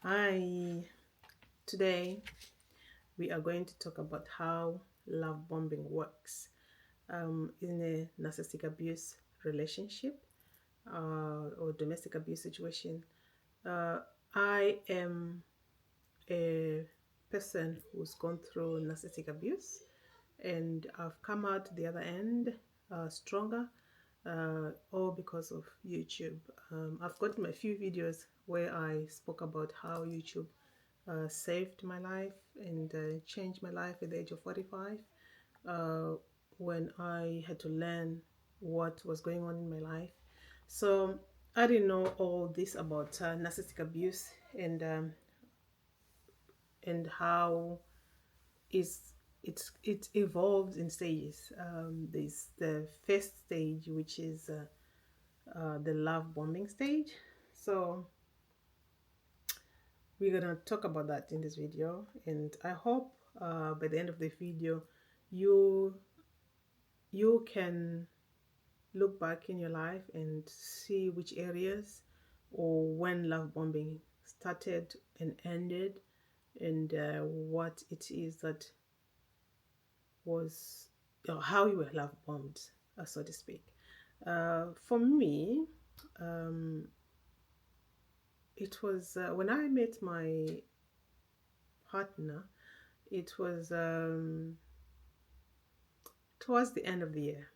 Hi, today we are going to talk about how love bombing works in a narcissistic abuse relationship or domestic abuse situation. Uh, I am a person who's gone through narcissistic abuse and I've come out the other end stronger, all because of YouTube. I've gotten a few videos where I spoke about how YouTube saved my life and changed my life at the age of 45 uh, when I had to learn what was going on in my life. So I didn't know all this about narcissistic abuse and how is it evolves in stages. There's the first stage, which is the love bombing stage. So we're gonna talk about that in this video, and I hope by the end of the video you you can look back in your life and see which areas or when love bombing started and ended, and what it is that was, how you were love bombed, so to speak. For me, um, it was when I met my partner. It was towards the end of the year,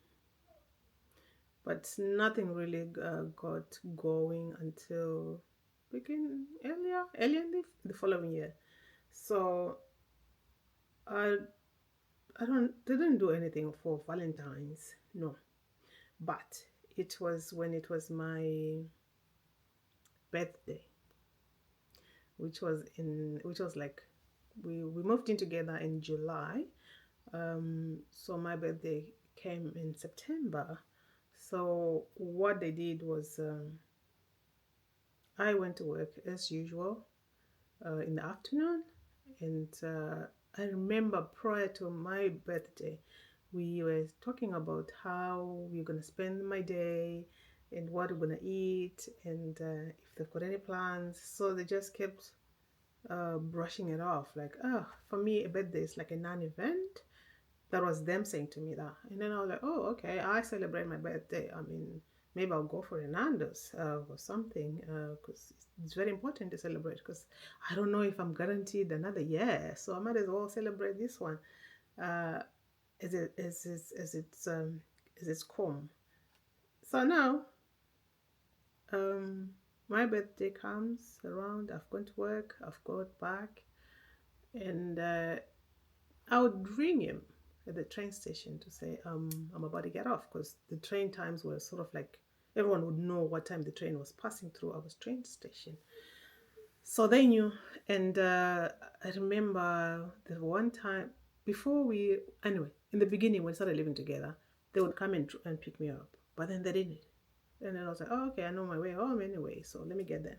but nothing really got going until begin earlier in the following year. So I I didn't do anything for Valentine's, no. But it was when it was my birthday, which was like we moved in together in July. So my birthday came in September. So what they did was I went to work as usual in the afternoon, and I remember prior to my birthday, we were talking about how we're gonna spend my day and what we're gonna eat, and if they've got any plans. So they just kept brushing it off, like, oh, for me, a birthday is like a non-event. That was them saying to me that. And then I was like, oh, okay, I celebrate my birthday. I mean, maybe I'll go for a Nando's or something, because it's very important to celebrate, because I don't know if I'm guaranteed another year. So I might as well celebrate this one uh, as it's come. So now um, my birthday comes around. I've gone to work. I've got back, and I would ring him at the train station to say I'm about to get off, because the train times were sort of like everyone would know what time the train was passing through our train station. So they knew, and I remember the one time before we, anyway, in the beginning when we started living together, they would come and pick me up, but then they didn't. And then I was like, oh, okay, I know my way home anyway, so let me get there.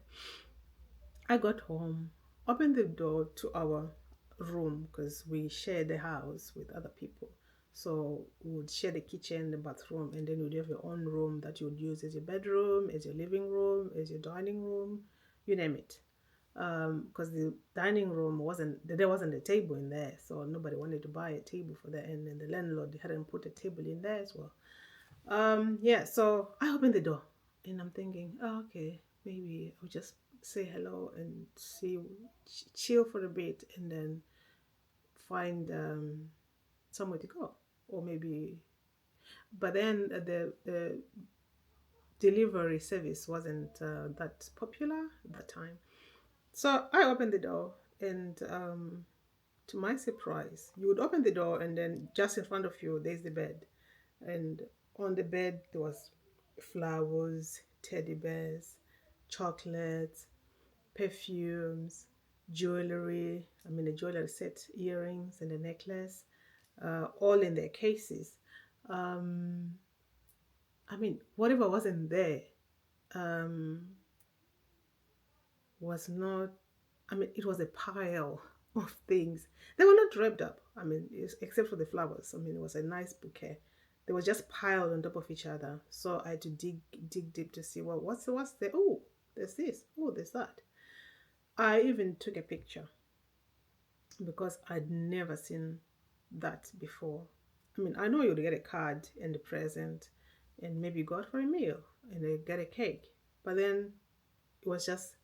I got home, opened the door to our room because we share the house with other people. So we would share the kitchen, the bathroom, and then you'd have your own room that you would use as your bedroom, as your living room, as your dining room, you name it. Because the dining room there wasn't a table in there, so nobody wanted to buy a table for that, and then the landlord hadn't put a table in there as well. Yeah, so I opened the door and I'm thinking, oh, okay, maybe I'll just say hello and see, chill for a bit, and then find somewhere to go, or maybe. But then the delivery service wasn't that popular at that time, so I opened the door, and to my surprise, you would open the door, and then just in front of you, there's the bed, and on the bed there was flowers, teddy bears, chocolates, perfumes, jewelry. I mean, a jewelry set, earrings, and a necklace, all in their cases. Um, I mean, whatever wasn't there um, was not. I mean, it was a pile of things. They were not wrapped up. I mean, except for the flowers. I mean, it was a nice bouquet. They were just piled on top of each other. So I had to dig deep to see, well, what's there? Oh, there's this. Oh, there's that. I even took a picture because I'd never seen that before. I mean, I know you'd get a card and a present and maybe go out for a meal and they get a cake. But then it was just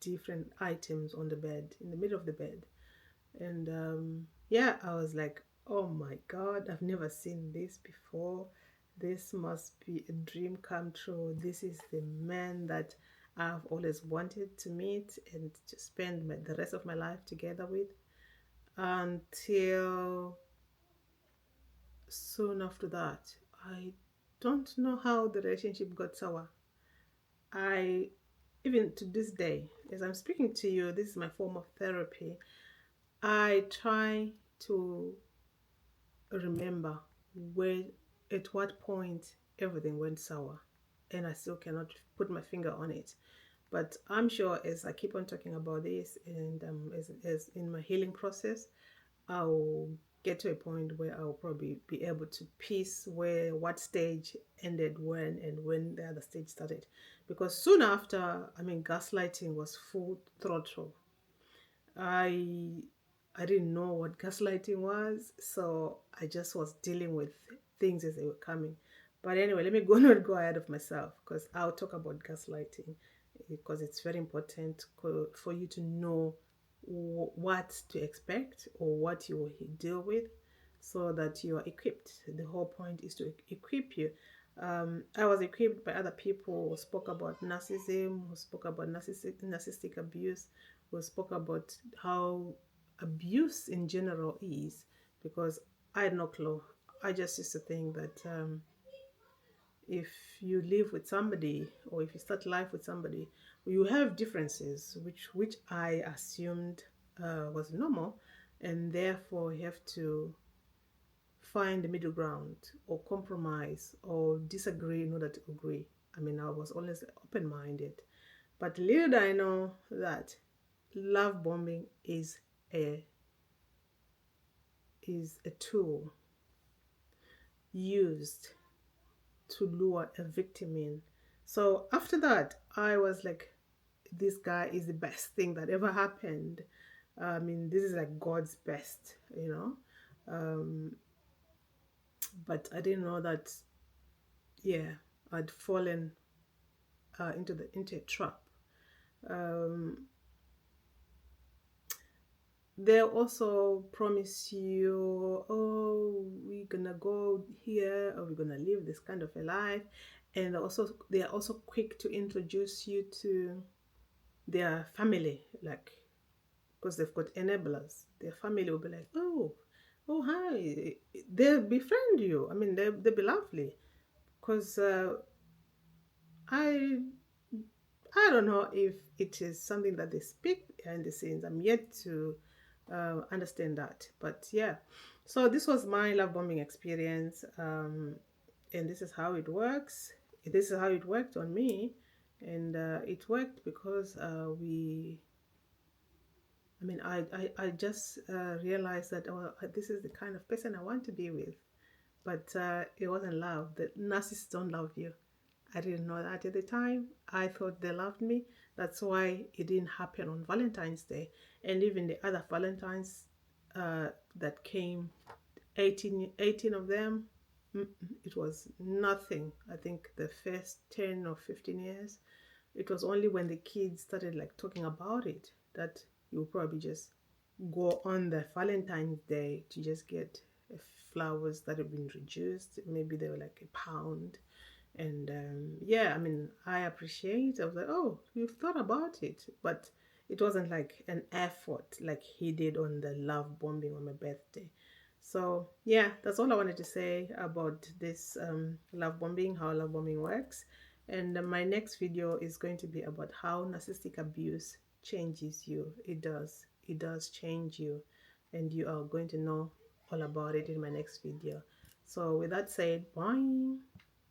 different items on the bed, in the middle of the bed. And yeah, I was like, oh my God, I've never seen this before. This must be a dream come true. This is the man that I've always wanted to meet and to spend the rest of my life together with. Until soon after that, I don't know how the relationship got sour. I, even to this day, as I'm speaking to you, this is my form of therapy. I try to remember where, at what point everything went sour, and I still cannot put my finger on it. But I'm sure as I keep on talking about this, and as in my healing process, I'll get to a point where I'll probably be able to piece where what stage ended when and when the other stage started. Because soon after, I mean, gaslighting was full throttle. I I didn't know what gaslighting was, so I just was dealing with things as they were coming. But anyway, let me go not go ahead of myself because I'll talk about gaslighting because it's very important for you to know what to expect or what you will deal with so that you are equipped. The whole point is to equip you. I was equipped by other people who spoke about narcissism, who spoke about narcissistic abuse, who spoke about how abuse in general is, because I had no clue. I just used to think that if you live with somebody or if you start life with somebody, you have differences, which I assumed was normal, and therefore you have to find the middle ground or compromise or disagree in order to agree. I mean, I was always open minded. But little did I know that love bombing a is a tool used to lure a victim in. So after that, I was like, this guy is the best thing that ever happened. I mean, this is like God's best, you know. But I didn't know that, yeah, I'd fallen into a trap. Um, they also promise you, oh, we're gonna go here or we're gonna live this kind of a life, and they are also quick to introduce you to their family, like because they've got enablers. Their family will be like, oh, hi, they'll befriend you. I mean, they'll be lovely because I I don't know if it is something that they speak behind the scenes. I'm yet to understand that. But yeah, so this was my love bombing experience, and this is how it works. This is how it worked on me, and it worked because I mean, I just realized that, oh, this is the kind of person I want to be with. But it wasn't love. The narcissists don't love you. I didn't know that at the time. I thought they loved me. That's why it didn't happen on Valentine's Day. And even the other Valentines that came, 18 of them, it was nothing. I think the first 10 or 15 years, it was only when the kids started like talking about it that you would probably just go on the Valentine's Day to just get flowers that have been reduced. Maybe they were like a pound. And yeah, I mean, I appreciate. I was like, oh, you've thought about it, but it wasn't like an effort like he did on the love bombing on my birthday. So yeah, that's all I wanted to say about this love bombing, how love bombing works. And my next video is going to be about how narcissistic abuse changes you. It does change you, and you are going to know all about it in my next video. So with that said, bye.